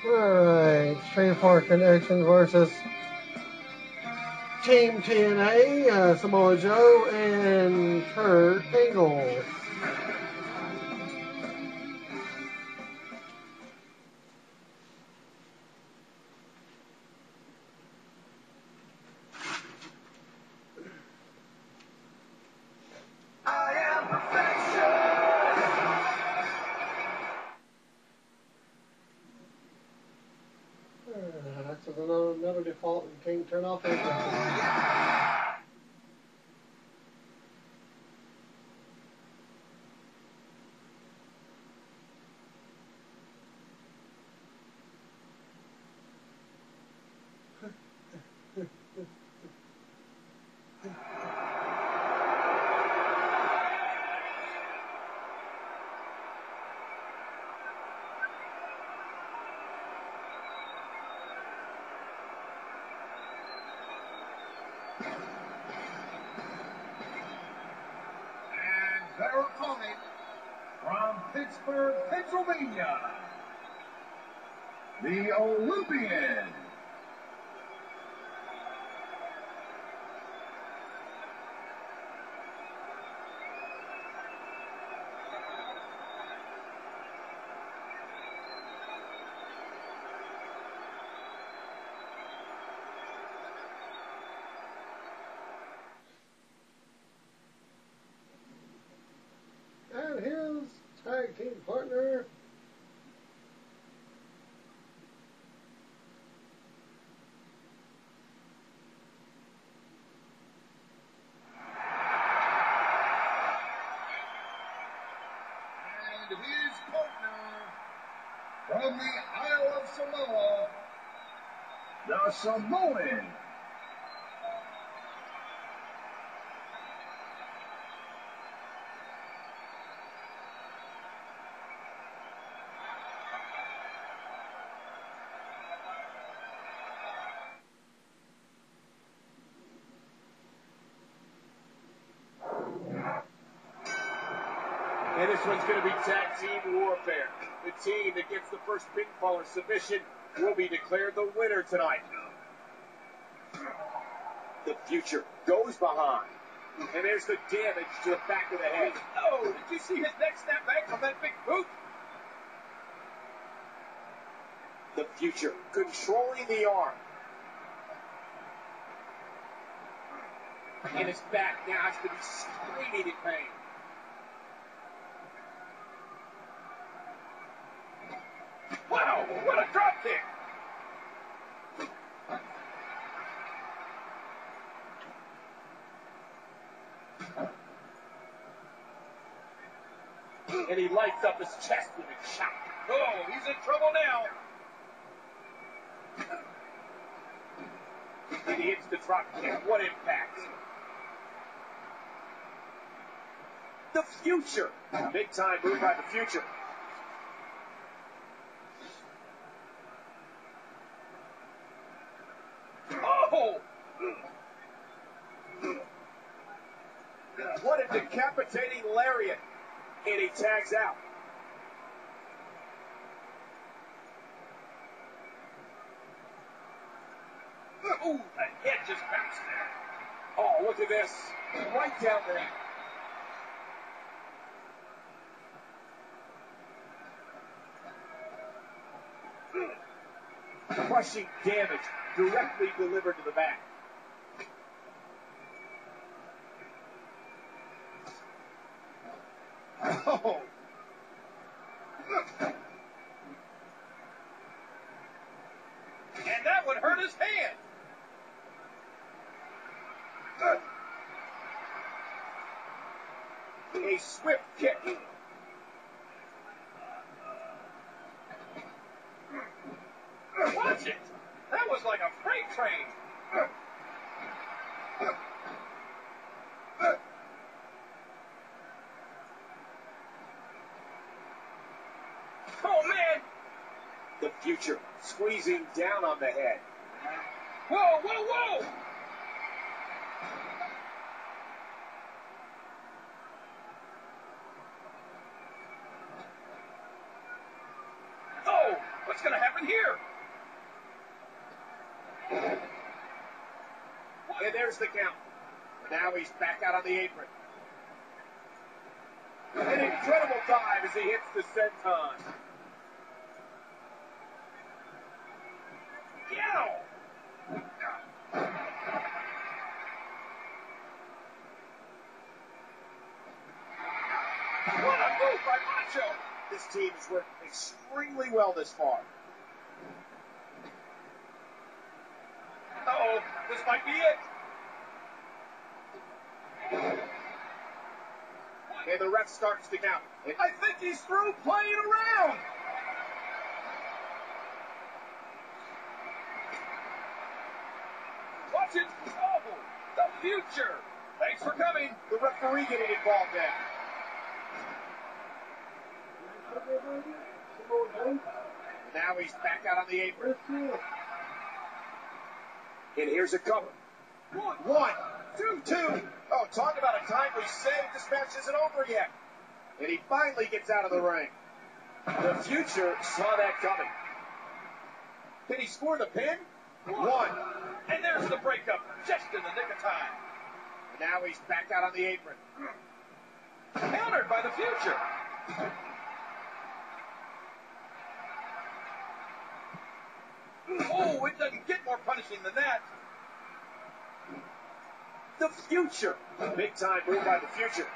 Alright, Street Force Connection versus Team TNA, Samoa Joe and Kurt Angle. That's another default and can't turn off anything. Their opponent from Pittsburgh, Pennsylvania, the Olympian, And his tag team partner, and his partner from the Isle of Samoa, the Samoan, And this one's going to be tag team warfare. The team that gets the first pinfall or submission will be declared the winner tonight. The Future goes behind. And there's the damage to the back of the head. Oh, did you see his neck snap back from that big boot? The Future controlling the arm. And his back now has to be screaming in pain. Wow, what a drop kick! And he lights up his chest with a shot. Oh, he's in trouble now. And he hits the drop kick. What impact? The Future. Big time move by the Future. Oh! What a decapitating lariat. And he tags out. Ooh, the head just bounced there. Oh, look at this. Right down there. Crushing damage directly delivered to the back. Oh! And that would hurt his hand. A swift kick. Watch it. That was like a freight train. Oh, man. The Future squeezing down on the head. Whoa, whoa, whoa. Oh, What's going to happen here? And there's the count. Now he's back out on the apron. An incredible dive as he hits the senton. Yow! What a move by Macho! This team has worked extremely well this far. Uh-oh, this might be it. And the ref starts to count. I think he's through playing around. Watch it. Oh, the future. Thanks for coming. The referee getting involved now. Now he's back out on the apron. And here's a cover. One, two. Oh, talk about a time we saved. This match isn't over yet. And he finally gets out of the ring. The future saw that coming. Can he score the pin? One. And there's the breakup, just in the nick of time. And now he's back out on the apron. Countered by the future. Oh, it doesn't get more punishing than that. The future. Big time move by the future.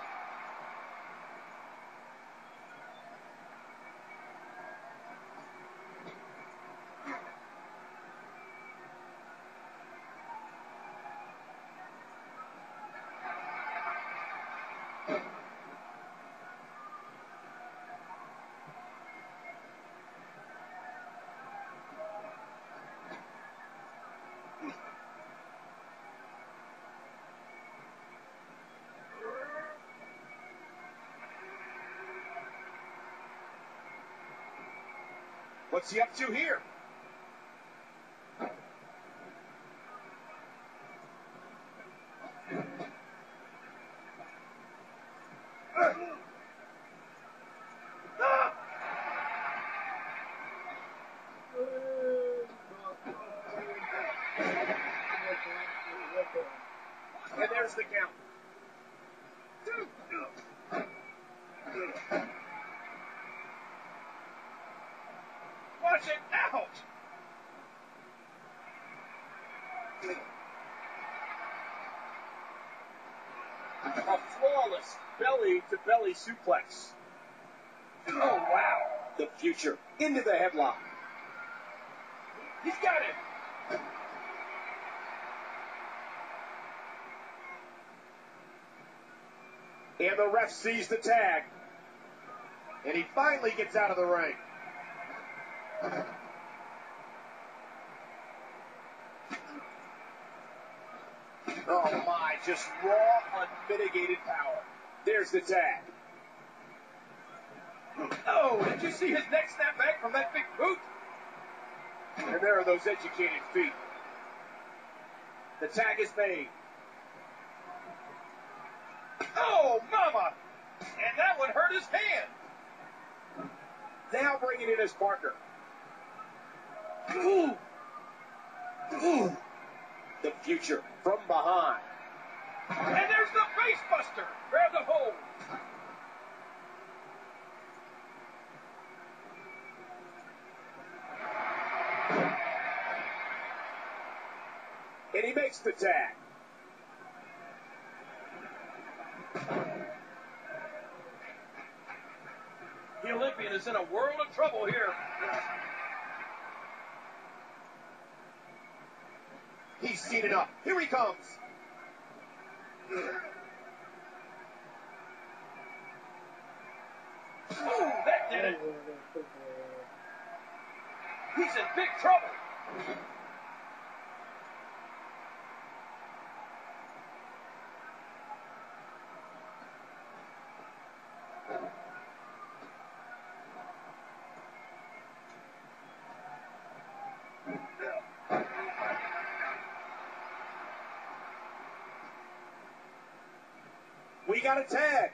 What's he up to here? And there's the count. Watch it out. A flawless belly-to-belly suplex. Oh, wow. The future into the headlock. He's got it. And the ref sees the tag. And he finally gets out of the ring. Oh my, just raw, unmitigated power. There's the tag. Oh, did you see his neck snap back from that big boot? And there are those educated feet. The tag is made. Oh, mama! And that one hurt his hand. Now bringing in his partner. Ooh. Ooh. The future from behind. And there's the face buster. Grab the hold. And he makes the tag. The Olympian is in a world of trouble here. He's seen it up. Here he comes. Oh, that did it. He's in big trouble. We got a tag.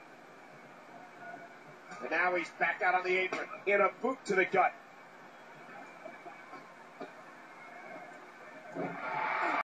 And now he's back out on the apron in a boot to the gut.